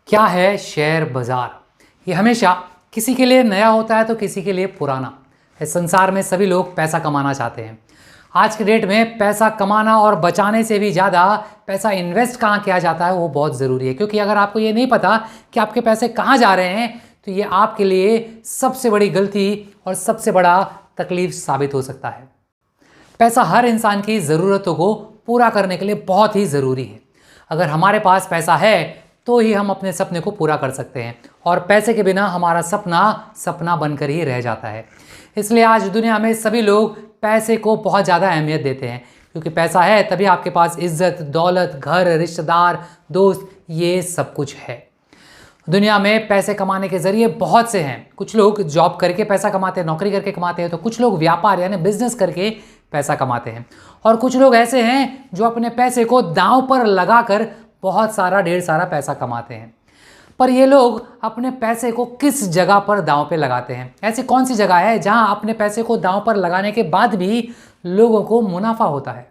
क्या है शेयर बाजार? ये हमेशा किसी के लिए नया होता है तो किसी के लिए पुराना। इस संसार में सभी लोग पैसा कमाना चाहते हैं। आज के डेट में पैसा कमाना और बचाने से भी ज़्यादा पैसा इन्वेस्ट कहाँ किया जाता है वो बहुत ज़रूरी है, क्योंकि अगर आपको ये नहीं पता कि आपके पैसे कहाँ जा रहे हैं तो ये आपके लिए सबसे बड़ी गलती और सबसे बड़ा तकलीफ साबित हो सकता है। पैसा हर इंसान की ज़रूरतों को पूरा करने के लिए बहुत ही ज़रूरी है। अगर हमारे पास पैसा है तो ही हम अपने सपने को पूरा कर सकते हैं, और पैसे के बिना हमारा सपना सपना बनकर ही रह जाता है। इसलिए आज दुनिया में सभी लोग पैसे को बहुत ज़्यादा अहमियत देते हैं, क्योंकि पैसा है तभी आपके पास इज्जत, दौलत, घर, रिश्तेदार, दोस्त, ये सब कुछ है। दुनिया में पैसे कमाने के जरिए बहुत से हैं। कुछ लोग जॉब करके पैसा कमाते हैं, नौकरी करके कमाते हैं, तो कुछ लोग व्यापार यानी बिजनेस करके पैसा कमाते हैं, और कुछ लोग ऐसे हैं जो अपने पैसे को दांव पर लगाकर बहुत सारा ढेर सारा पैसा कमाते हैं। पर ये लोग अपने पैसे को किस जगह पर दांव पे लगाते हैं? ऐसी कौन सी जगह है जहां अपने पैसे को दांव पर लगाने के बाद भी लोगों को मुनाफा होता है?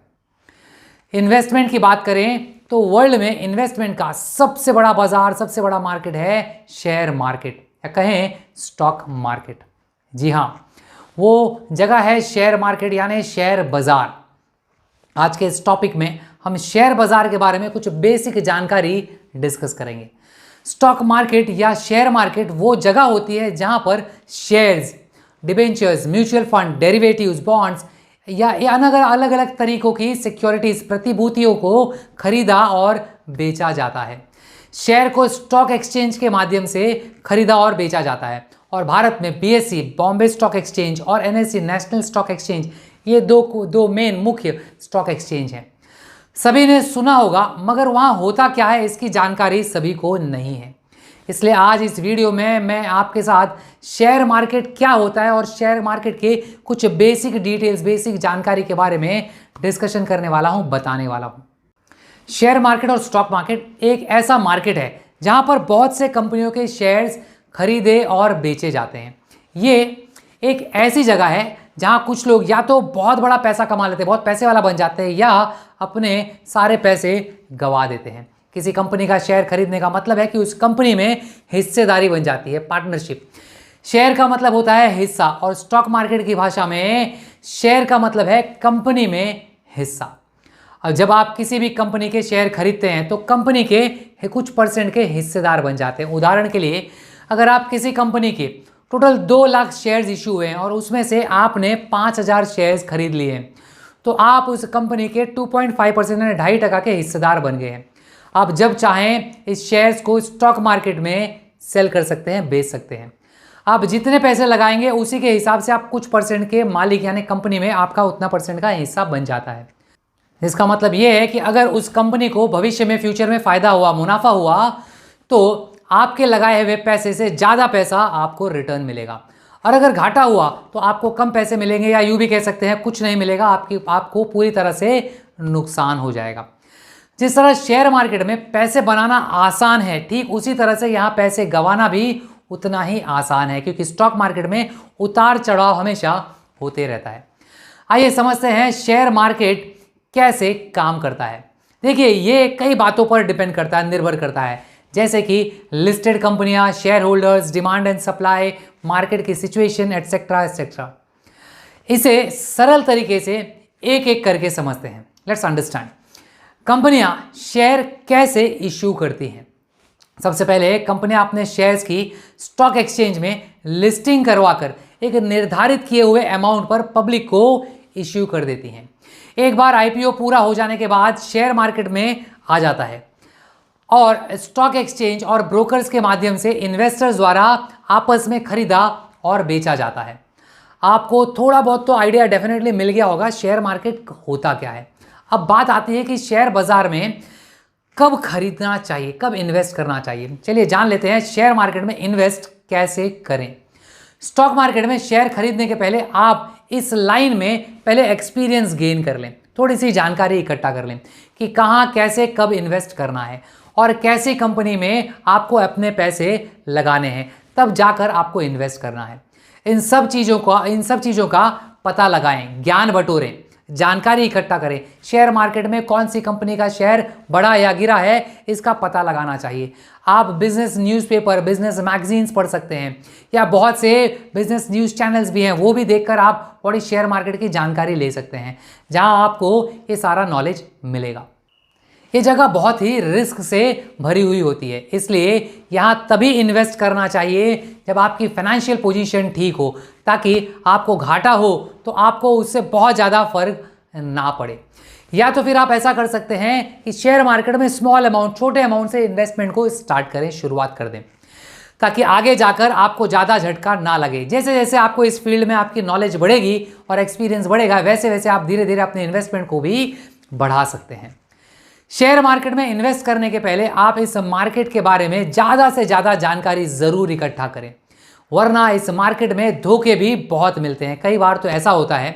इन्वेस्टमेंट की बात करें तो वर्ल्ड में इन्वेस्टमेंट का सबसे बड़ा बाजार, सबसे बड़ा मार्केट है शेयर मार्केट, या कहें स्टॉक मार्केट। जी हाँ, वो जगह है शेयर मार्केट यानी शेयर बाजार। आज के इस टॉपिक में हम शेयर बाजार के बारे में कुछ बेसिक जानकारी डिस्कस करेंगे। स्टॉक मार्केट या शेयर मार्केट वो जगह होती है जहां पर shares, debentures, mutual fund, derivatives, bonds या अलग अलग तरीकों की सिक्योरिटीज, प्रतिभूतियों को खरीदा और बेचा जाता है। शेयर को स्टॉक एक्सचेंज के माध्यम से खरीदा और बेचा जाता है, और भारत में बीएसई, बॉम्बे स्टॉक एक्सचेंज, और एनएसई, नेशनल स्टॉक एक्सचेंज, ये दो मेन मुख्य स्टॉक एक्सचेंज हैं। सभी ने सुना होगा, मगर वहाँ होता क्या है इसकी जानकारी सभी को नहीं है। इसलिए आज इस वीडियो में मैं आपके साथ शेयर मार्केट क्या होता है और शेयर मार्केट के कुछ बेसिक डिटेल्स, बेसिक जानकारी के बारे में डिस्कशन करने वाला हूँ, बताने वाला हूँ। शेयर मार्केट और स्टॉक मार्केट एक ऐसा मार्केट है जहाँ पर बहुत से कंपनियों के शेयर्स खरीदे और बेचे जाते हैं। ये एक ऐसी जगह है जहाँ कुछ लोग या तो बहुत बड़ा पैसा कमा लेते हैं, बहुत पैसे वाला बन जाते हैं, या अपने सारे पैसे गंवा देते हैं। किसी कंपनी का शेयर खरीदने का मतलब है कि उस कंपनी में हिस्सेदारी बन जाती है, पार्टनरशिप। शेयर का मतलब होता है हिस्सा, और स्टॉक मार्केट की भाषा में शेयर का मतलब है कंपनी में हिस्सा। और जब आप किसी भी कंपनी के शेयर खरीदते हैं तो कंपनी के कुछ परसेंट के हिस्सेदार बन जाते हैं। उदाहरण के लिए, अगर आप किसी कंपनी के टोटल 2 लाख शेयर्स इशू हुए हैं और उसमें से आपने 5,000 शेयर्स खरीद लिए हैं, तो आप उस कंपनी के 2.5% यानी 2.5% के हिस्सेदार बन गए हैं। आप जब चाहें इस शेयर्स को स्टॉक मार्केट में सेल कर सकते हैं, बेच सकते हैं। आप जितने पैसे लगाएंगे उसी के हिसाब से आप कुछ परसेंट के मालिक यानी कंपनी में आपका उतना परसेंट का हिस्सा बन जाता है। इसका मतलब यह है कि अगर उस कंपनी को भविष्य में, फ्यूचर में फायदा हुआ, मुनाफा हुआ, तो आपके लगाए हुए पैसे से ज़्यादा पैसा आपको रिटर्न मिलेगा, और अगर घाटा हुआ तो आपको कम पैसे मिलेंगे, या यूँ भी कह सकते हैं कुछ नहीं मिलेगा, आपको पूरी तरह से नुकसान हो जाएगा। जिस तरह शेयर मार्केट में पैसे बनाना आसान है, ठीक उसी तरह से यहाँ पैसे गंवाना भी उतना ही आसान है, क्योंकि स्टॉक मार्केट में उतार चढ़ाव हमेशा होते रहता है। आइए समझते हैं शेयर मार्केट कैसे काम करता है। देखिए, ये कई बातों पर डिपेंड करता है, निर्भर करता है, जैसे कि लिस्टेड कंपनियां, share holders, demand and supply, market की सिचुएशन, एटसेट्रा एटसेट्रा। इसे सरल तरीके से एक एक करके समझते हैं। Let's understand. कंपनियां शेयर कैसे इश्यू करती हैं। सबसे पहले कंपनियां अपने शेयर्स की स्टॉक एक्सचेंज में लिस्टिंग करवाकर एक निर्धारित किए हुए अमाउंट पर पब्लिक को इश्यू कर देती हैं। एक बार आईपीओ पूरा हो जाने के बाद शेयर मार्केट में आ जाता है, और स्टॉक एक्सचेंज और ब्रोकर्स के माध्यम से इन्वेस्टर्स द्वारा आपस में खरीदा और बेचा जाता है। आपको थोड़ा बहुत तो आइडिया डेफिनेटली मिल गया होगा शेयर मार्केट होता क्या है। अब बात आती है कि शेयर बाजार में कब खरीदना चाहिए, कब इन्वेस्ट करना चाहिए। चलिए जान लेते हैं शेयर मार्केट में इन्वेस्ट कैसे करें। स्टॉक मार्केट में शेयर खरीदने के पहले आप इस लाइन में पहले एक्सपीरियंस गेन कर लें, थोड़ी सी जानकारी इकट्ठा कर लें कि कहाँ, कैसे, कब इन्वेस्ट करना है, और कैसी कंपनी में आपको अपने पैसे लगाने हैं, तब जाकर आपको इन्वेस्ट करना है। इन सब चीज़ों का पता लगाएं, ज्ञान बटोरें, जानकारी इकट्ठा करें। शेयर मार्केट में कौन सी कंपनी का शेयर बढ़ा या गिरा है, इसका पता लगाना चाहिए। आप बिजनेस न्यूज़पेपर, बिजनेस मैगजीन्स पढ़ सकते हैं, या बहुत से बिजनेस न्यूज़ चैनल्स भी हैं, वो भी देखकर आप बड़ी शेयर मार्केट की जानकारी ले सकते हैं, जहां आपको ये सारा नॉलेज मिलेगा। ये जगह बहुत ही रिस्क से भरी हुई होती है, इसलिए यहाँ तभी इन्वेस्ट करना चाहिए जब आपकी फाइनेंशियल पोजीशन ठीक हो, ताकि आपको घाटा हो तो आपको उससे बहुत ज़्यादा फर्क ना पड़े। या तो फिर आप ऐसा कर सकते हैं कि शेयर मार्केट में स्मॉल अमाउंट, छोटे अमाउंट से इन्वेस्टमेंट को स्टार्ट करें, शुरुआत कर दें, ताकि आगे जाकर आपको ज़्यादा झटका ना लगे। जैसे जैसे आपको इस फील्ड में आपकी नॉलेज बढ़ेगी और एक्सपीरियंस बढ़ेगा, वैसे वैसे आप धीरे धीरे अपने इन्वेस्टमेंट को भी बढ़ा सकते हैं। शेयर मार्केट में इन्वेस्ट करने के पहले आप इस मार्केट के बारे में ज़्यादा से ज़्यादा जानकारी ज़रूर इकट्ठा करें, वरना इस मार्केट में धोखे भी बहुत मिलते हैं। कई बार तो ऐसा होता है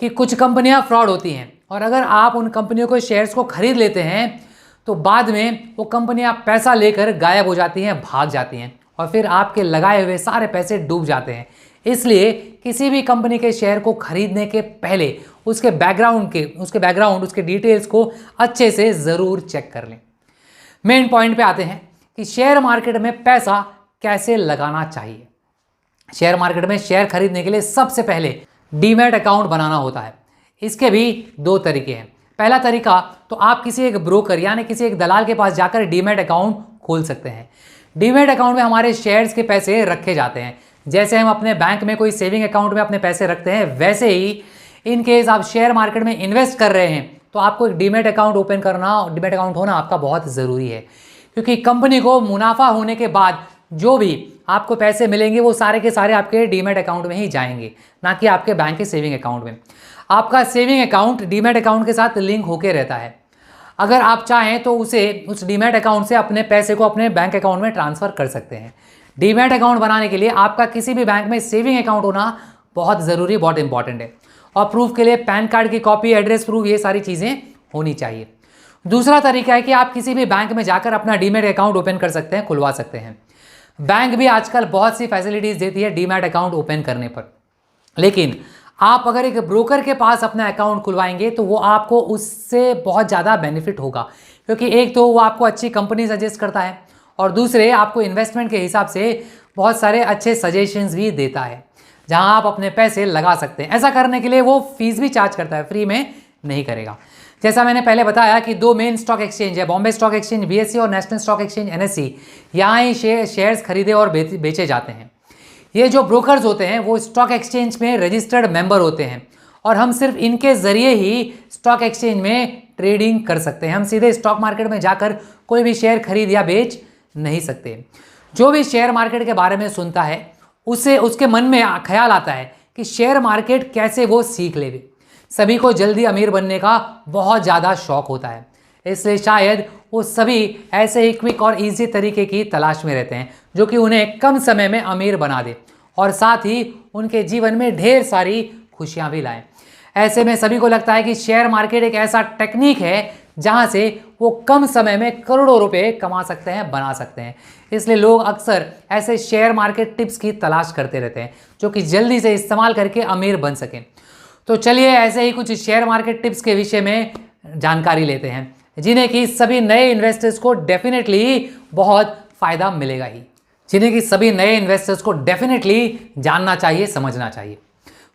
कि कुछ कंपनियां फ्रॉड होती हैं, और अगर आप उन कंपनियों को, शेयर्स को खरीद लेते हैं तो बाद में वो कंपनियां पैसा लेकर गायब हो जाती हैं, भाग जाती हैं, और फिर आपके लगाए हुए सारे पैसे डूब जाते हैं। इसलिए किसी भी कंपनी के शेयर को खरीदने के पहले उसके बैकग्राउंड, उसके डिटेल्स को अच्छे से ज़रूर चेक कर लें। मेन पॉइंट पे आते हैं कि शेयर मार्केट में पैसा कैसे लगाना चाहिए। शेयर मार्केट में शेयर खरीदने के लिए सबसे पहले डीमैट अकाउंट बनाना होता है। इसके भी दो तरीके हैं। पहला तरीका तो आप किसी एक ब्रोकर यानी किसी एक दलाल के पास जाकर डीमैट अकाउंट खोल सकते हैं। डीमैट अकाउंट में हमारे शेयर्स के पैसे रखे जाते हैं। जैसे हम अपने बैंक में कोई सेविंग अकाउंट में अपने पैसे रखते हैं, वैसे ही इन केस आप शेयर मार्केट में इन्वेस्ट कर रहे हैं तो आपको एक डीमैट अकाउंट ओपन करना, डीमैट अकाउंट होना आपका बहुत ज़रूरी है, क्योंकि कंपनी को मुनाफा होने के बाद जो भी आपको पैसे मिलेंगे वो सारे के सारे आपके डीमैट अकाउंट में ही जाएंगे, ना कि आपके बैंक के सेविंग अकाउंट में। आपका सेविंग अकाउंट डीमैट अकाउंट के साथ लिंक होकर रहता है। अगर आप चाहें तो उस डीमैट अकाउंट से अपने पैसे को अपने बैंक अकाउंट में ट्रांसफ़र कर सकते हैं। डीमैट अकाउंट बनाने के लिए आपका किसी भी बैंक में सेविंग अकाउंट होना बहुत ज़रूरी, बहुत इंपॉर्टेंट है, और प्रूफ के लिए पैन कार्ड की कॉपी, एड्रेस प्रूफ, ये सारी चीज़ें होनी चाहिए। दूसरा तरीका है कि आप किसी भी बैंक में जाकर अपना डीमैट अकाउंट ओपन कर सकते हैं, खुलवा सकते हैं। बैंक भी आजकल बहुत सी फैसिलिटीज़ देती है डीमैट अकाउंट ओपन करने पर, लेकिन आप अगर एक ब्रोकर के पास अपना अकाउंट खुलवाएंगे तो वो आपको उससे बहुत ज़्यादा बेनिफिट होगा, क्योंकि एक तो वो आपको अच्छी कंपनी सजेस्ट करता है, और दूसरे आपको इन्वेस्टमेंट के हिसाब से बहुत सारे अच्छे सजेशंस भी देता है, जहां आप अपने पैसे लगा सकते हैं। ऐसा करने के लिए वो फीस भी चार्ज करता है, फ्री में नहीं करेगा। जैसा मैंने पहले बताया कि दो मेन स्टॉक एक्सचेंज है, बॉम्बे स्टॉक एक्सचेंज BSE और नेशनल स्टॉक एक्सचेंज NSE, यहाँ ही शेयर्स खरीदे और बेचे जाते हैं। ये जो ब्रोकर्स होते हैं वो स्टॉक एक्सचेंज में रजिस्टर्ड मेंबर होते हैं, और हम सिर्फ इनके ज़रिए ही स्टॉक एक्सचेंज में ट्रेडिंग कर सकते हैं। हम सीधे स्टॉक मार्केट में जाकर कोई भी शेयर खरीद या बेच नहीं सकते। जो भी शेयर मार्केट के बारे में सुनता है उसके मन में ख्याल आता है कि शेयर मार्केट कैसे वो सीख ले। सभी को जल्दी अमीर बनने का बहुत ज़्यादा शौक होता है, इसलिए शायद वो सभी ऐसे ही क्विक और इजी तरीके की तलाश में रहते हैं जो कि उन्हें कम समय में अमीर बना दे और साथ ही उनके जीवन में ढेर सारी खुशियाँ भी लाएं। ऐसे में सभी को लगता है कि शेयर मार्केट एक ऐसा टेक्निक है जहाँ से वो कम समय में करोड़ों रुपए कमा सकते हैं, बना सकते हैं। इसलिए लोग अक्सर ऐसे शेयर मार्केट टिप्स की तलाश करते रहते हैं जो कि जल्दी से इस्तेमाल करके अमीर बन सकें। तो चलिए ऐसे ही कुछ शेयर मार्केट टिप्स के विषय में जानकारी लेते हैं, जिन्हें कि सभी नए इन्वेस्टर्स को डेफिनेटली बहुत फ़ायदा मिलेगा ही, जिन्हें कि सभी नए इन्वेस्टर्स को डेफिनेटली जानना चाहिए, समझना चाहिए।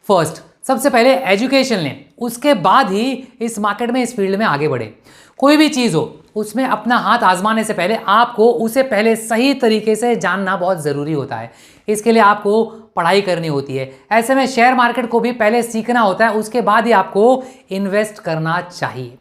फर्स्ट, सबसे पहले एजुकेशन लें, उसके बाद ही इस मार्केट में, इस फील्ड में आगे बढ़े। कोई भी चीज़ हो उसमें अपना हाथ आजमाने से पहले आपको उसे पहले सही तरीके से जानना बहुत ज़रूरी होता है। इसके लिए आपको पढ़ाई करनी होती है। ऐसे में शेयर मार्केट को भी पहले सीखना होता है, उसके बाद ही आपको इन्वेस्ट करना चाहिए।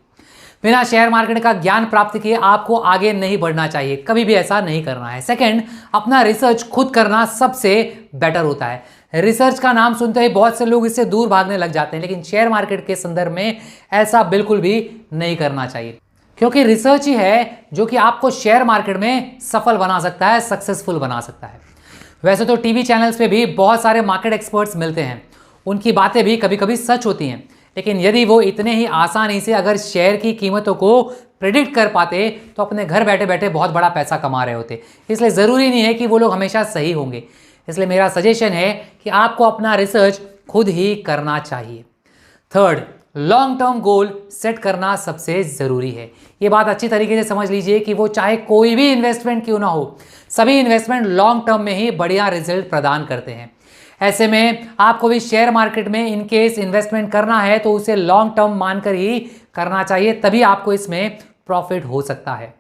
बिना शेयर मार्केट का ज्ञान प्राप्त किए आपको आगे नहीं बढ़ना चाहिए, कभी भी ऐसा नहीं करना है। सेकंड, अपना रिसर्च खुद करना सबसे बेटर होता है। रिसर्च का नाम सुनते ही बहुत से लोग इससे दूर भागने लग जाते हैं, लेकिन शेयर मार्केट के संदर्भ में ऐसा बिल्कुल भी नहीं करना चाहिए, क्योंकि रिसर्च ही है जो कि आपको शेयर मार्केट में सफल बना सकता है, सक्सेसफुल बना सकता है। वैसे तो टीवी चैनल्स पे भी बहुत सारे मार्केट एक्सपर्ट्स मिलते हैं, उनकी बातें भी कभी कभी सच होती हैं, लेकिन यदि वो इतने ही आसानी से अगर शेयर की कीमतों को प्रेडिक्ट कर पाते तो अपने घर बैठे बैठे बहुत बड़ा पैसा कमा रहे होते। इसलिए ज़रूरी नहीं है कि वो लोग हमेशा सही होंगे। इसलिए मेरा सजेशन है कि आपको अपना रिसर्च खुद ही करना चाहिए। Third, long term goal set करना सबसे ज़रूरी है। ये बात अच्छी तरीके से समझ लीजिए कि वो चाहे कोई भी इन्वेस्टमेंट क्यों ना हो, सभी इन्वेस्टमेंट लॉन्ग टर्म में ही बढ़िया रिजल्ट प्रदान करते हैं। ऐसे में आपको भी शेयर मार्केट में इन केस इन्वेस्टमेंट करना है तो उसे लॉन्ग टर्म मानकर ही करना चाहिए, तभी आपको इसमें प्रॉफिट हो सकता है।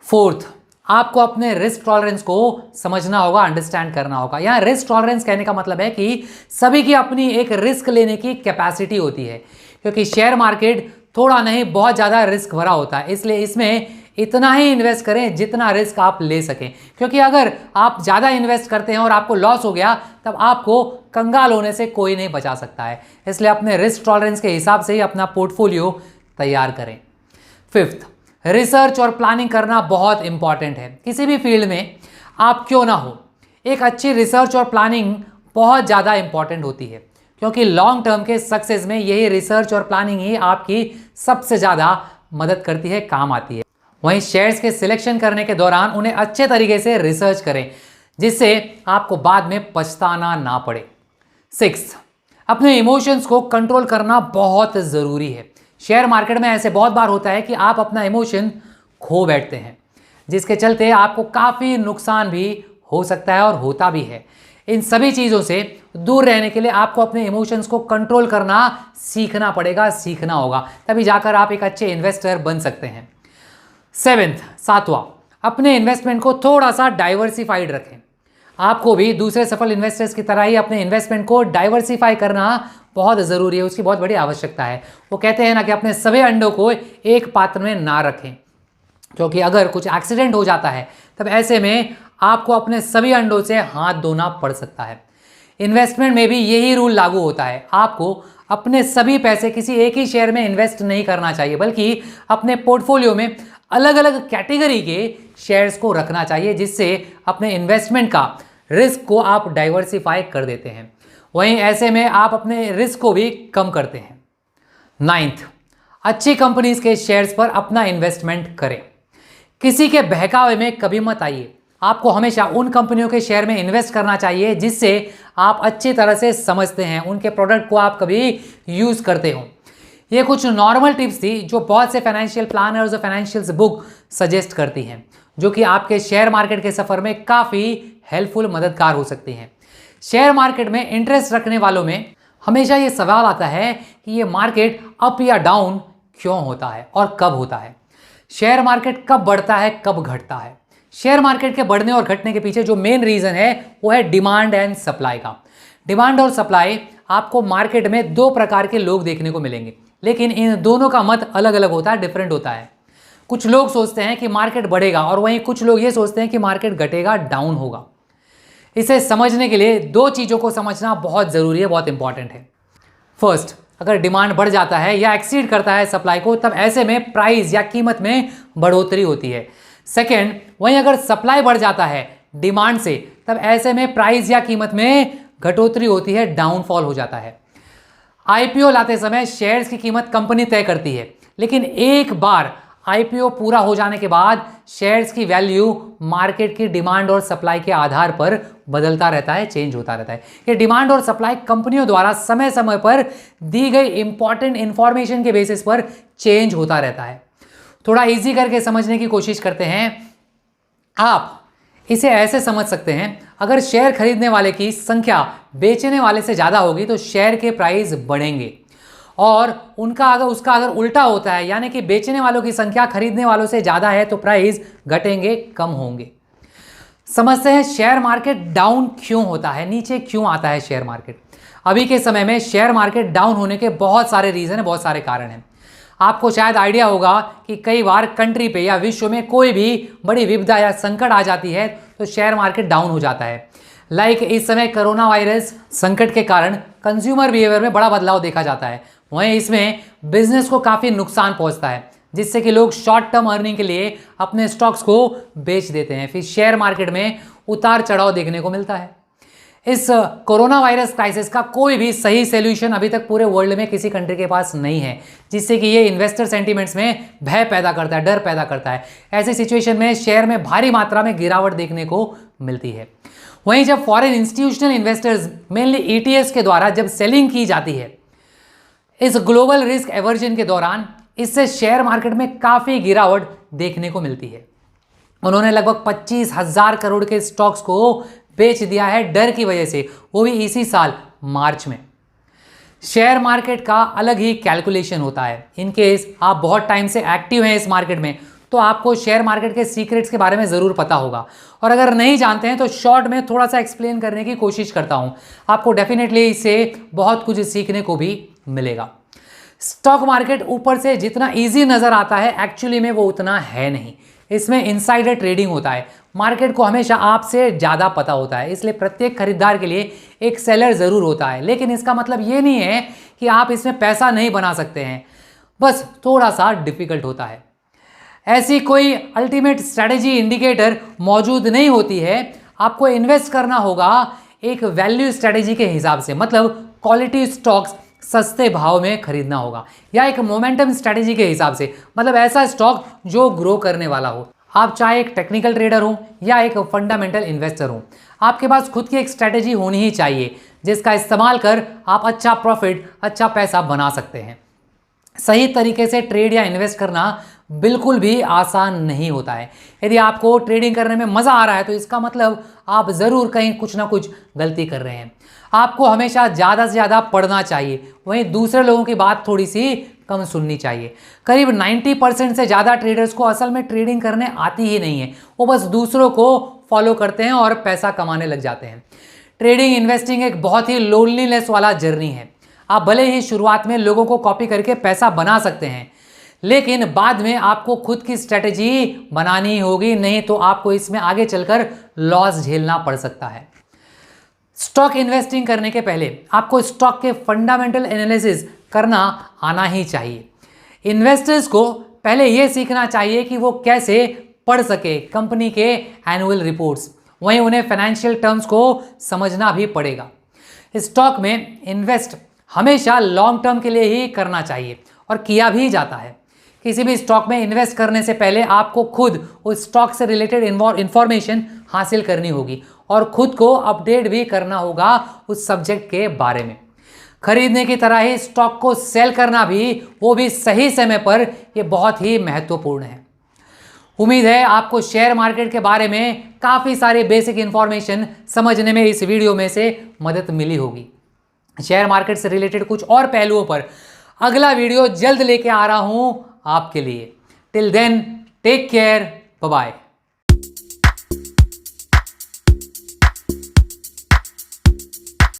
फोर्थ, आपको अपने रिस्क टॉलरेंस को समझना होगा, अंडरस्टैंड करना होगा। यहाँ रिस्क टॉलरेंस कहने का मतलब है कि सभी की अपनी एक रिस्क लेने की कैपेसिटी होती है, क्योंकि शेयर मार्केट थोड़ा नहीं बहुत ज़्यादा रिस्क भरा होता है, इसलिए इसमें इतना ही इन्वेस्ट करें जितना रिस्क आप ले सकें। क्योंकि अगर आप ज़्यादा इन्वेस्ट करते हैं और आपको लॉस हो गया, तब आपको कंगाल होने से कोई नहीं बचा सकता है। इसलिए अपने रिस्क टॉलरेंस के हिसाब से ही अपना पोर्टफोलियो तैयार करें। फिफ्थ, रिसर्च और प्लानिंग करना बहुत इंपॉर्टेंट है। किसी भी फील्ड में आप क्यों ना हो, एक अच्छी रिसर्च और प्लानिंग बहुत ज़्यादा इंपॉर्टेंट होती है, क्योंकि लॉन्ग टर्म के सक्सेस में यही रिसर्च और प्लानिंग ही आपकी सबसे ज़्यादा मदद करती है, काम आती है। वहीं शेयर्स के सिलेक्शन करने के दौरान उन्हें अच्छे तरीके से रिसर्च करें, जिससे आपको बाद में पछताना ना पड़े। सिक्स्थ, अपने इमोशंस को कंट्रोल करना बहुत ज़रूरी है। शेयर मार्केट में ऐसे बहुत बार होता है कि आप अपना इमोशन खो बैठते हैं, जिसके चलते आपको काफ़ी नुकसान भी हो सकता है और होता भी है। इन सभी चीज़ों से दूर रहने के लिए आपको अपने इमोशंस को कंट्रोल करना सीखना पड़ेगा, सीखना होगा, तभी जाकर आप एक अच्छे इन्वेस्टर बन सकते हैं। सेवेंथ, सातवां, अपने इन्वेस्टमेंट को थोड़ा सा डाइवर्सिफाइड रखें। आपको भी दूसरे सफल इन्वेस्टर्स की तरह ही अपने इन्वेस्टमेंट को डाइवर्सिफाई करना बहुत ज़रूरी है, उसकी बहुत बड़ी आवश्यकता है। वो कहते हैं ना कि अपने सभी अंडों को एक पात्र में ना रखें, क्योंकि अगर कुछ एक्सीडेंट हो जाता है तब ऐसे में आपको अपने सभी अंडों से हाथ धोना पड़ सकता है। इन्वेस्टमेंट में भी यही रूल लागू होता है। आपको अपने सभी पैसे किसी एक ही शेयर में इन्वेस्ट नहीं करना चाहिए, बल्कि अपने पोर्टफोलियो में अलग अलग कैटेगरी के शेयर्स को रखना चाहिए, जिससे अपने इन्वेस्टमेंट का रिस्क को आप डाइवर्सिफाई कर देते हैं। वहीं ऐसे में आप अपने रिस्क को भी कम करते हैं। नाइन्थ, अच्छी कंपनीज के शेयर्स पर अपना इन्वेस्टमेंट करें। किसी के बहकावे में कभी मत आइए। आपको हमेशा उन कंपनियों के शेयर में इन्वेस्ट करना चाहिए जिससे आप अच्छी तरह से समझते हैं, उनके प्रोडक्ट को आप कभी यूज़ करते हो। ये कुछ नॉर्मल टिप्स थी जो बहुत से फाइनेंशियल प्लानर्स और फाइनेंशियल्स बुक सजेस्ट करती हैं, जो कि आपके शेयर मार्केट के सफ़र में काफ़ी हेल्पफुल, मददगार हो सकती हैं। शेयर मार्केट में इंटरेस्ट रखने वालों में हमेशा ये सवाल आता है कि ये मार्केट अप या डाउन क्यों होता है और कब होता है। शेयर मार्केट कब बढ़ता है, कब घटता है। शेयर मार्केट के बढ़ने और घटने के पीछे जो मेन रीज़न है वो है डिमांड एंड सप्लाई का। डिमांड और सप्लाई, आपको मार्केट में दो प्रकार के लोग देखने को मिलेंगे, लेकिन इन दोनों का मत अलग अलग होता है, डिफरेंट होता है। कुछ लोग सोचते हैं कि मार्केट बढ़ेगा और वहीं कुछ लोग ये सोचते हैं कि मार्केट घटेगा, डाउन होगा। इसे समझने के लिए दो चीज़ों को समझना बहुत ज़रूरी है, बहुत इंपॉर्टेंट है। फर्स्ट, अगर डिमांड बढ़ जाता है या एक्सीड करता है सप्लाई को, तब ऐसे में प्राइस या कीमत में बढ़ोतरी होती है। सेकेंड, वहीं अगर सप्लाई बढ़ जाता है डिमांड से, तब ऐसे में प्राइस या कीमत में घटोतरी होती है, डाउनफॉल हो जाता है। आईपीओ लाते समय शेयर्स की कीमत कंपनी तय करती है, लेकिन एक बार आईपीओ पूरा हो जाने के बाद शेयर्स की वैल्यू मार्केट की डिमांड और सप्लाई के आधार पर बदलता रहता है, चेंज होता रहता है। ये डिमांड और सप्लाई कंपनियों द्वारा समय समय पर दी गई इंपॉर्टेंट इंफॉर्मेशन के बेसिस पर चेंज होता रहता है। थोड़ा इजी करके समझने की कोशिश करते हैं। आप इसे ऐसे समझ सकते हैं, अगर शेयर खरीदने वाले की संख्या बेचने वाले से ज़्यादा होगी तो शेयर के प्राइस बढ़ेंगे, और उसका अगर उल्टा होता है, यानी कि बेचने वालों की संख्या खरीदने वालों से ज़्यादा है, तो प्राइस घटेंगे, कम होंगे। समझते हैं शेयर मार्केट डाउन क्यों होता है, नीचे क्यों आता है शेयर मार्केट। अभी के समय में शेयर मार्केट डाउन होने के बहुत सारे रीज़न है, बहुत सारे कारण हैं। आपको शायद आइडिया होगा कि कई बार कंट्री पे या विश्व में कोई भी बड़ी विपदा या संकट आ जाती है तो शेयर मार्केट डाउन हो जाता है। लाइक इस समय कोरोना वायरस संकट के कारण कंज्यूमर बिहेवियर में बड़ा बदलाव देखा जाता है। वहीं इसमें बिजनेस को काफ़ी नुकसान पहुंचता है, जिससे कि लोग शॉर्ट टर्म अर्निंग के लिए अपने स्टॉक्स को बेच देते हैं। फिर शेयर मार्केट में उतार चढ़ाव देखने को मिलता है। इस कोरोना वायरस क्राइसिस का कोई भी सही सॉल्यूशन अभी तक पूरे वर्ल्ड में किसी कंट्री के पास नहीं है, जिससे कि ये इन्वेस्टर सेंटीमेंट्स में भय पैदा करता है, डर पैदा करता है। ऐसी सिचुएशन में शेयर में भारी मात्रा में गिरावट देखने को मिलती है। वहीं जब foreign institutional investors mainly ETS के द्वारा जब सेलिंग की जाती है, इस ग्लोबल रिस्क एवर्जन के दौरान इससे शेयर मार्केट में काफ़ी गिरावट देखने को मिलती है। उन्होंने लगभग 25,000 करोड़ के स्टॉक्स को बेच दिया है डर की वजह से, वो भी इसी साल मार्च में। शेयर मार्केट का अलग ही कैलकुलेशन होता है। इन केस आप बहुत टाइम से एक्टिव हैं इस मार्केट में, तो आपको शेयर मार्केट के सीक्रेट्स के बारे में ज़रूर पता होगा, और अगर नहीं जानते हैं तो शॉर्ट में थोड़ा सा एक्सप्लेन करने की कोशिश करता हूं। आपको डेफिनेटली इससे बहुत कुछ सीखने को भी मिलेगा। स्टॉक मार्केट ऊपर से जितना ईजी नज़र आता है, एक्चुअली में वो उतना है नहीं। इसमें इनसाइडर ट्रेडिंग होता है। मार्केट को हमेशा आपसे ज़्यादा पता होता है, इसलिए प्रत्येक खरीदार के लिए एक सेलर ज़रूर होता है। लेकिन इसका मतलब ये नहीं है कि आप इसमें पैसा नहीं बना सकते हैं, बस थोड़ा सा डिफिकल्ट होता है। ऐसी कोई अल्टीमेट स्ट्रैटेजी इंडिकेटर मौजूद नहीं होती है। आपको इन्वेस्ट करना होगा एक वैल्यू स्ट्रैटेजी के हिसाब से, मतलब क्वालिटी स्टॉक्स सस्ते भाव में खरीदना होगा, या एक मोमेंटम स्ट्रैटेजी के हिसाब से, मतलब ऐसा स्टॉक जो ग्रो करने वाला हो। आप चाहे एक टेक्निकल ट्रेडर हो या एक फंडामेंटल इन्वेस्टर हो, आपके पास खुद की एक स्ट्रैटेजी होनी ही चाहिए जिसका इस्तेमाल कर आप अच्छा प्रॉफिट, अच्छा पैसा बना सकते हैं। सही तरीके से ट्रेड या इन्वेस्ट करना बिल्कुल भी आसान नहीं होता है। यदि आपको ट्रेडिंग करने में मज़ा आ रहा है तो इसका मतलब आप ज़रूर कहीं कुछ ना कुछ गलती कर रहे हैं। आपको हमेशा ज़्यादा से ज़्यादा पढ़ना चाहिए, वहीं दूसरे लोगों की बात थोड़ी सी कम सुननी चाहिए। करीब 90% से ज़्यादा ट्रेडर्स को असल में ट्रेडिंग करने आती ही नहीं है, वो बस दूसरों को फॉलो करते हैं और पैसा कमाने लग जाते हैं। ट्रेडिंग इन्वेस्टिंग एक बहुत ही लोनलीनेस वाला जर्नी है। आप भले ही शुरुआत में लोगों को कॉपी करके पैसा बना सकते हैं, लेकिन बाद में आपको खुद की स्ट्रेटेजी बनानी होगी, नहीं तो आपको इसमें आगे चलकर लॉस झेलना पड़ सकता है। स्टॉक इन्वेस्टिंग करने के पहले आपको स्टॉक के फंडामेंटल एनालिसिस करना आना ही चाहिए। इन्वेस्टर्स को पहले यह सीखना चाहिए कि वो कैसे पढ़ सके कंपनी के एनुअल रिपोर्ट्स, वहीं उन्हें फाइनेंशियल टर्म्स को समझना भी पड़ेगा। स्टॉक में इन्वेस्ट हमेशा लॉन्ग टर्म के लिए ही करना चाहिए और किया भी जाता है। किसी भी स्टॉक में इन्वेस्ट करने से पहले आपको खुद उस स्टॉक से रिलेटेड इंफॉर्मेशन हासिल करनी होगी और खुद को अपडेट भी करना होगा उस सब्जेक्ट के बारे में। खरीदने की तरह ही स्टॉक को सेल करना भी, वो भी सही समय पर, ये बहुत ही महत्वपूर्ण है। उम्मीद है आपको शेयर मार्केट के बारे में काफ़ी सारे बेसिक इंफॉर्मेशन समझने में इस वीडियो में से मदद मिली होगी। शेयर मार्केट से रिलेटेड कुछ और पहलुओं पर अगला वीडियो जल्द लेके आ रहा हूं आपके लिए। Till then take care, bye bye.